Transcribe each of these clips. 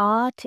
8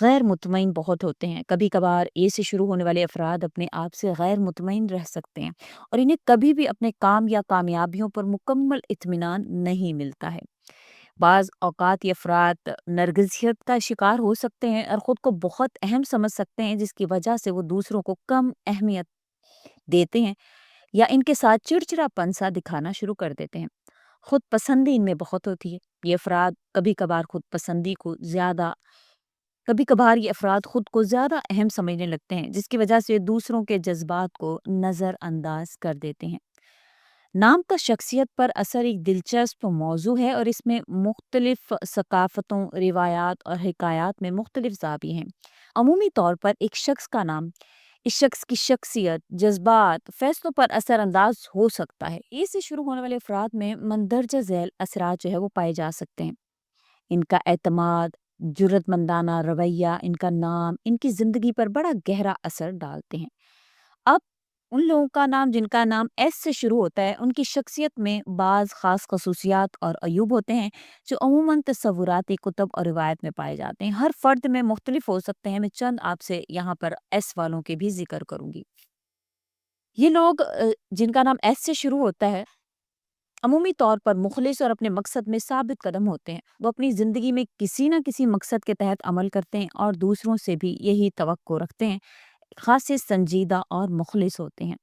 غیر مطمئن بہت ہوتے ہیں، کبھی کبھار اے سے شروع ہونے والے افراد اپنے آپ سے غیر مطمئن رہ سکتے ہیں اور انہیں کبھی بھی اپنے کام یا کامیابیوں پر مکمل اطمینان نہیں ملتا ہے۔ بعض اوقات یہ افراد نرگسیت کا شکار ہو سکتے ہیں اور خود کو بہت اہم سمجھ سکتے ہیں، جس کی وجہ سے وہ دوسروں کو کم اہمیت دیتے ہیں یا ان کے ساتھ چڑچڑا پن سا دکھانا شروع کر دیتے ہیں۔ خود پسندی ان میں بہت ہوتی ہے۔ یہ افراد کبھی کبھار خود پسندی کو زیادہ کبھی کبھار یہ افراد خود کو زیادہ اہم سمجھنے لگتے ہیں، جس کی وجہ سے دوسروں کے جذبات کو نظر انداز کر دیتے ہیں۔ نام کا شخصیت پر اثر ایک دلچسپ موضوع ہے اور اس میں مختلف ثقافتوں، روایات اور حکایات میں مختلف زاویے ہیں۔ عمومی طور پر ایک شخص کا نام اس شخص کی شخصیت، جذبات، فیصلوں پر اثر انداز ہو سکتا ہے۔ اس سے شروع ہونے والے افراد میں مندرجہ ذیل اثرات جو ہے وہ پائے جا سکتے ہیں۔ ان کا اعتماد، جرات مندانہ رویہ، ان کا نام ان کی زندگی پر بڑا گہرا اثر ڈالتے ہیں۔ اب ان لوگوں کا نام جن کا نام ایس سے شروع ہوتا ہے، ان کی شخصیت میں بعض خاص خصوصیات اور عیوب ہوتے ہیں جو عموماً تصوراتی کتب اور روایت میں پائے جاتے ہیں۔ ہر فرد میں مختلف ہو سکتے ہیں۔ میں چند آپ سے یہاں پر ایس والوں کے بھی ذکر کروں گی۔ یہ لوگ جن کا نام ایس سے شروع ہوتا ہے، عمومی طور پر مخلص اور اپنے مقصد میں ثابت قدم ہوتے ہیں۔ وہ اپنی زندگی میں کسی نہ کسی مقصد کے تحت عمل کرتے ہیں اور دوسروں سے بھی یہی توقع رکھتے ہیں۔ خاصے سنجیدہ اور مخلص ہوتے ہیں۔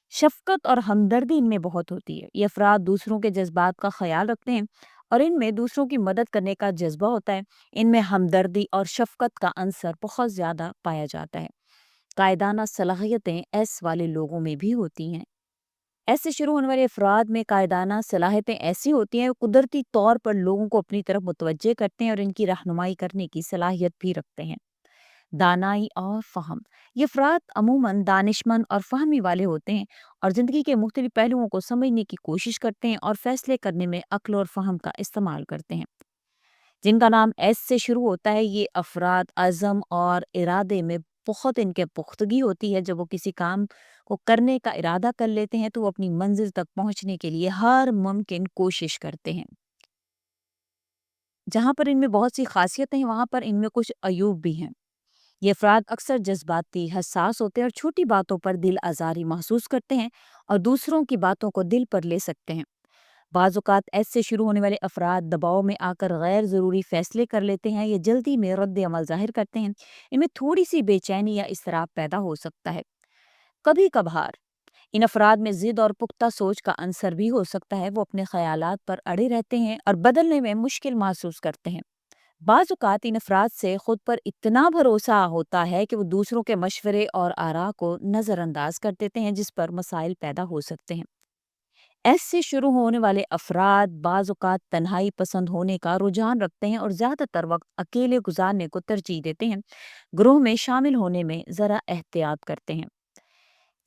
شفقت اور ہمدردی ان میں بہت ہوتی ہے۔ یہ افراد دوسروں کے جذبات کا خیال رکھتے ہیں اور ان میں دوسروں کی مدد کرنے کا جذبہ ہوتا ہے۔ ان میں ہمدردی اور شفقت کا عنصر بہت زیادہ پایا جاتا ہے۔ قائدانہ صلاحیتیں ایس والے لوگوں میں بھی ہوتی ہیں۔ ایسے شروع ہونے والے افراد میں قائدانہ صلاحیتیں ایسی ہوتی ہیں، وہ قدرتی طور پر لوگوں کو اپنی طرف متوجہ کرتے ہیں اور ان کی رہنمائی کرنے کی صلاحیت بھی رکھتے ہیں۔ دانائی اور فہم، یہ افراد عموماً دانشمند اور فہمی والے ہوتے ہیں اور زندگی کے مختلف پہلوؤں کو سمجھنے کی کوشش کرتے ہیں اور فیصلے کرنے میں عقل اور فہم کا استعمال کرتے ہیں۔ جن کا نام ایس سے شروع ہوتا ہے، یہ افراد عزم اور ارادے میں بہت ان کے پختگی ہوتی ہے۔ جب وہ کسی کام کو کرنے کا ارادہ کر لیتے ہیں تو وہ اپنی منزل تک پہنچنے کے لیے ہر ممکن کوشش کرتے ہیں۔ جہاں پر ان میں بہت سی خاصیتیں ہیں، وہاں پر ان میں کچھ عیوب بھی ہیں۔ یہ افراد اکثر جذباتی، حساس ہوتے ہیں اور چھوٹی باتوں پر دل آزاری محسوس کرتے ہیں اور دوسروں کی باتوں کو دل پر لے سکتے ہیں۔ بعض اوقات ایس سے شروع ہونے والے افراد دباؤ میں آ کر غیر ضروری فیصلے کر لیتے ہیں یا جلدی میں رد عمل ظاہر کرتے ہیں۔ ان میں تھوڑی سی بے چینی یا اضطراب پیدا ہو سکتا ہے۔ کبھی کبھار ان افراد میں ضد اور پختہ سوچ کا عنصر بھی ہو سکتا ہے۔ وہ اپنے خیالات پر اڑے رہتے ہیں اور بدلنے میں مشکل محسوس کرتے ہیں۔ بعض اوقات ان افراد سے خود پر اتنا بھروسہ ہوتا ہے کہ وہ دوسروں کے مشورے اور آراء کو نظر انداز کر دیتے ہیں، جس پر مسائل پیدا ہو سکتے ہیں۔ ایس سے شروع ہونے والے افراد بعض اوقات تنہائی پسند ہونے کا رجحان رکھتے ہیں اور زیادہ تر وقت اکیلے گزارنے کو ترجیح دیتے ہیں۔ گروہ میں شامل ہونے میں ذرا احتیاط کرتے ہیں۔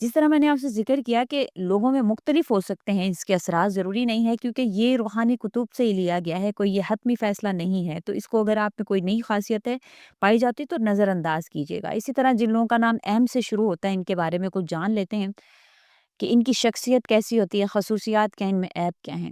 جس طرح میں نے آپ سے ذکر کیا کہ لوگوں میں مختلف ہو سکتے ہیں، اس کے اثرات ضروری نہیں ہے، کیونکہ یہ روحانی کتب سے ہی لیا گیا ہے، کوئی یہ حتمی فیصلہ نہیں ہے۔ تو اس کو اگر آپ میں کوئی نئی خاصیت ہے پائی جاتی تو نظر انداز کیجیے گا۔ اسی طرح جن لوگوں کا نام ایم سے شروع ہوتا ہے، ان کے بارے میں کچھ جان لیتے ہیں کہ ان کی شخصیت کیسی ہوتی ہے، خصوصیات کیا ہیں، ان میں عیب کیا ہیں۔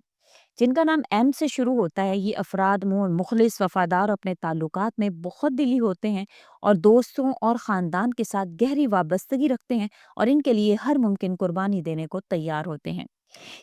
جن کا نام ایم سے شروع ہوتا ہے، یہ افراد مخلص، وفادار اور اپنے تعلقات میں بہت دلی ہوتے ہیں اور دوستوں اور خاندان کے ساتھ گہری وابستگی رکھتے ہیں اور ان کے لیے ہر ممکن قربانی دینے کو تیار ہوتے ہیں۔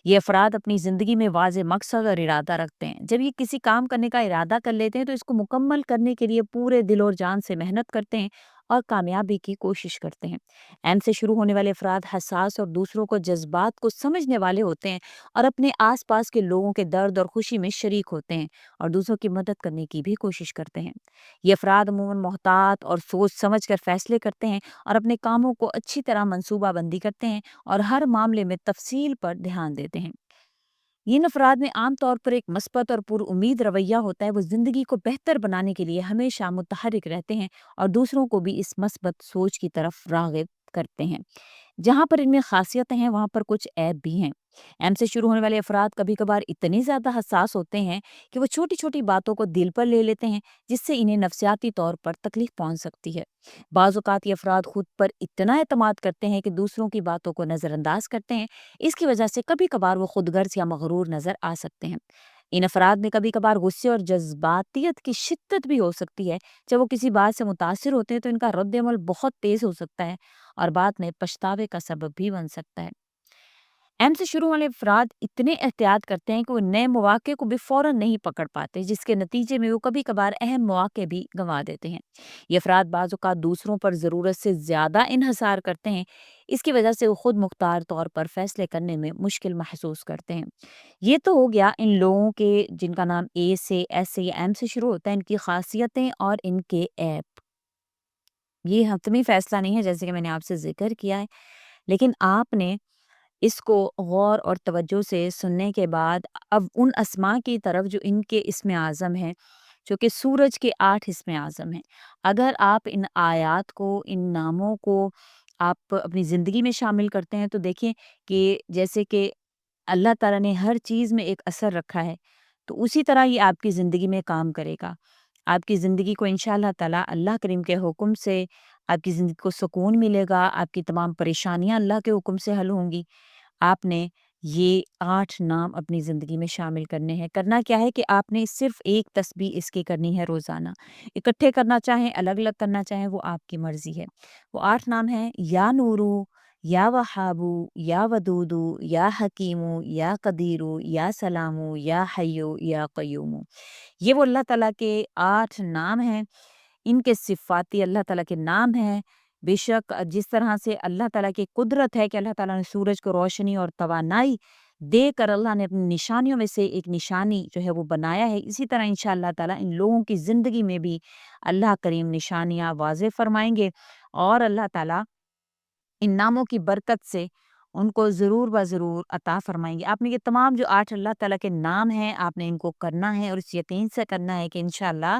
یہ افراد اپنی زندگی میں واضح مقصد اور ارادہ رکھتے ہیں۔ جب یہ کسی کام کرنے کا ارادہ کر لیتے ہیں تو اس کو مکمل کرنے کے لیے پورے دل اور جان سے محنت کرتے ہیں اور کامیابی کی کوشش کرتے ہیں۔ ایم سے شروع ہونے والے افراد حساس اور دوسروں کو جذبات کو سمجھنے والے ہوتے ہیں اور اپنے آس پاس کے لوگوں کے درد اور خوشی میں شریک ہوتے ہیں اور دوسروں کی مدد کرنے کی بھی کوشش کرتے ہیں۔ یہ افراد عموماً محتاط اور سوچ سمجھ کر فیصلے کرتے ہیں اور اپنے کاموں کو اچھی طرح منصوبہ بندی کرتے ہیں اور ہر معاملے میں تفصیل پر دھیان دیتے ہیں۔ ان افراد میں عام طور پر ایک مثبت اور پر امید رویہ ہوتا ہے۔ وہ زندگی کو بہتر بنانے کے لیے ہمیشہ متحرک رہتے ہیں اور دوسروں کو بھی اس مثبت سوچ کی طرف راغب کرتے ہیں۔ جہاں پر ان میں خاصیتیں ہیں، وہاں پر کچھ عیب بھی ہیں۔ ایم سے شروع ہونے والے افراد کبھی کبھار اتنے زیادہ حساس ہوتے ہیں کہ وہ چھوٹی چھوٹی باتوں کو دل پر لے لیتے ہیں، جس سے انہیں نفسیاتی طور پر تکلیف پہنچ سکتی ہے۔ بعض اوقات یہ افراد خود پر اتنا اعتماد کرتے ہیں کہ دوسروں کی باتوں کو نظر انداز کرتے ہیں۔ اس کی وجہ سے کبھی کبھار وہ خود غرض یا مغرور نظر آ سکتے ہیں۔ ان افراد میں کبھی کبھار غصے اور جذباتیت کی شدت بھی ہو سکتی ہے۔ جب وہ کسی بات سے متاثر ہوتے ہیں تو ان کا رد عمل بہت تیز ہو سکتا ہے اور بعد میں پچھتاوے کا سبب بھی بن سکتا ہے۔ ایم سے شروع والے افراد اتنے احتیاط کرتے ہیں کہ وہ نئے مواقع کو بھی فوراً نہیں پکڑ پاتے، جس کے نتیجے میں وہ کبھی کبھار اہم مواقع بھی گنوا دیتے ہیں۔ یہ افراد بعض اوقات دوسروں پر ضرورت سے زیادہ انحصار کرتے ہیں، اس کی وجہ سے وہ خود مختار طور پر فیصلے کرنے میں مشکل محسوس کرتے ہیں۔ یہ تو ہو گیا ان لوگوں کے جن کا نام اے سے، ایس سے یا ایم سے شروع ہوتا ہے، ان کی خاصیتیں اور ان کے ایپ۔ یہ حتمی فیصلہ نہیں ہے جیسے کہ میں نے آپ سے ذکر کیا ہے، لیکن آپ نے اس کو غور اور توجہ سے سننے کے بعد اب ان اسماء کی طرف جو ان کے اسم اعظم ہیں، جو کہ سورج کے 8 اسم اعظم ہیں، اگر آپ ان آیات کو، ان ناموں کو آپ اپنی زندگی میں شامل کرتے ہیں تو دیکھیں کہ جیسے کہ اللہ تعالیٰ نے ہر چیز میں ایک اثر رکھا ہے، تو اسی طرح یہ آپ کی زندگی میں کام کرے گا۔ آپ کی زندگی کو انشاءاللہ تعالیٰ اللہ کریم کے حکم سے آپ کی زندگی کو سکون ملے گا، آپ کی تمام پریشانیاں اللہ کے حکم سے حل ہوں گی۔ آپ نے یہ 8 نام اپنی زندگی میں شامل کرنے ہیں۔ کرنا کیا ہے کہ آپ نے صرف ایک تسبیح اس کی کرنی ہے روزانہ۔ اکٹھے کرنا چاہیں، الگ الگ کرنا چاہیں، وہ آپ کی مرضی ہے۔ وہ 8 نام ہیں: یا نورو، یا وہابو، یا ودودو، یا حکیمو، یا قدیرو، یا سلامو، یا حیو، یا قیومو۔ یہ وہ اللہ تعالیٰ کے 8 نام ہیں۔ ان کے صفاتی اللہ تعالیٰ کے نام ہیں۔ بے شک جس طرح سے اللہ تعالیٰ کی قدرت ہے کہ اللہ تعالیٰ نے سورج کو روشنی اور توانائی دے کر اللہ نے اپنی نشانیوں میں سے ایک نشانی جو ہے وہ بنایا ہے، اسی طرح انشاءاللہ تعالیٰ ان لوگوں کی زندگی میں بھی اللہ کریم نشانیاں واضح فرمائیں گے، اور اللہ تعالیٰ ان ناموں کی برکت سے ان کو ضرور ضرور عطا فرمائیں گے۔ آپ نے یہ تمام جو 8 اللہ تعالیٰ کے نام ہیں، آپ نے ان کو کرنا ہے اور اس یقین سے کرنا ہے کہ انشاءاللہ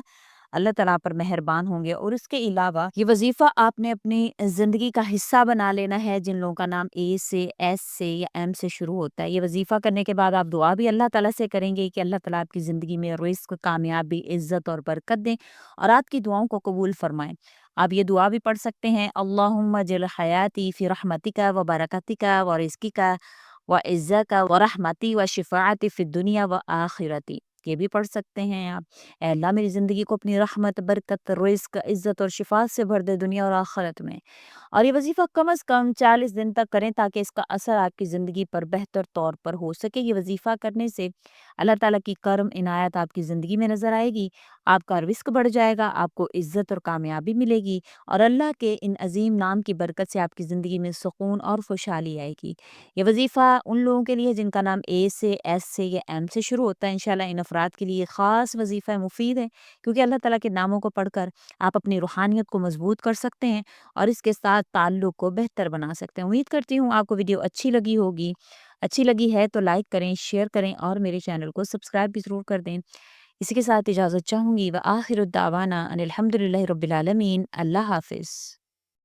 اللہ تعالیٰ پر مہربان ہوں گے۔ اور اس کے علاوہ یہ وظیفہ آپ نے اپنی زندگی کا حصہ بنا لینا ہے۔ جن لوگوں کا نام اے سے، ایس سے یا ایم سے شروع ہوتا ہے، یہ وظیفہ کرنے کے بعد آپ دعا بھی اللہ تعالیٰ سے کریں گے کہ اللہ تعالیٰ آپ کی زندگی میں رزق، کامیابی، عزت اور برکت دیں اور آپ کی دعاؤں کو قبول فرمائیں۔ آپ یہ دعا بھی پڑھ سکتے ہیں: اللہم اجعل حیاتی فی رحمتک و برکتک و رزقک و عزک و رحمتی و شفاعتی فی الدنیا و آخرتی۔ یہ بھی پڑھ سکتے ہیں آپ: اے اللہ میری زندگی کو اپنی رحمت، برکت، رزق، عزت اور شفاعت سے بھر دے دنیا اور آخرت میں۔ اور یہ وظیفہ کم از کم 40 دن تک کریں تاکہ اس کا اثر آپ کی زندگی پر بہتر طور پر ہو سکے۔ یہ وظیفہ کرنے سے اللہ تعالیٰ کی کرم عنایت آپ کی زندگی میں نظر آئے گی، آپ کا رزق بڑھ جائے گا، آپ کو عزت اور کامیابی ملے گی، اور اللہ کے ان عظیم نام کی برکت سے آپ کی زندگی میں سکون اور خوشحالی آئے گی۔ یہ وظیفہ ان لوگوں کے لیے جن کا نام اے سے، ایس سے یا ایم سے شروع ہوتا ہے، انشاءاللہ ان افراد کے لیے خاص وظیفہ مفید ہے، کیونکہ اللہ تعالیٰ کے ناموں کو پڑھ کر آپ اپنی روحانیت کو مضبوط کر سکتے ہیں اور اس کے ساتھ تعلق کو بہتر بنا سکتے ہیں۔ امید کرتی ہوں آپ کو ویڈیو اچھی لگی ہوگی۔ اچھی لگی ہے تو لائک کریں، شیئر کریں اور میرے چینل کو سبسکرائب بھی ضرور کر دیں۔ اسی کے ساتھ اجازت چاہوں گی، وآخر الدعوانا ان الحمد للہ رب العالمین۔ اللہ حافظ۔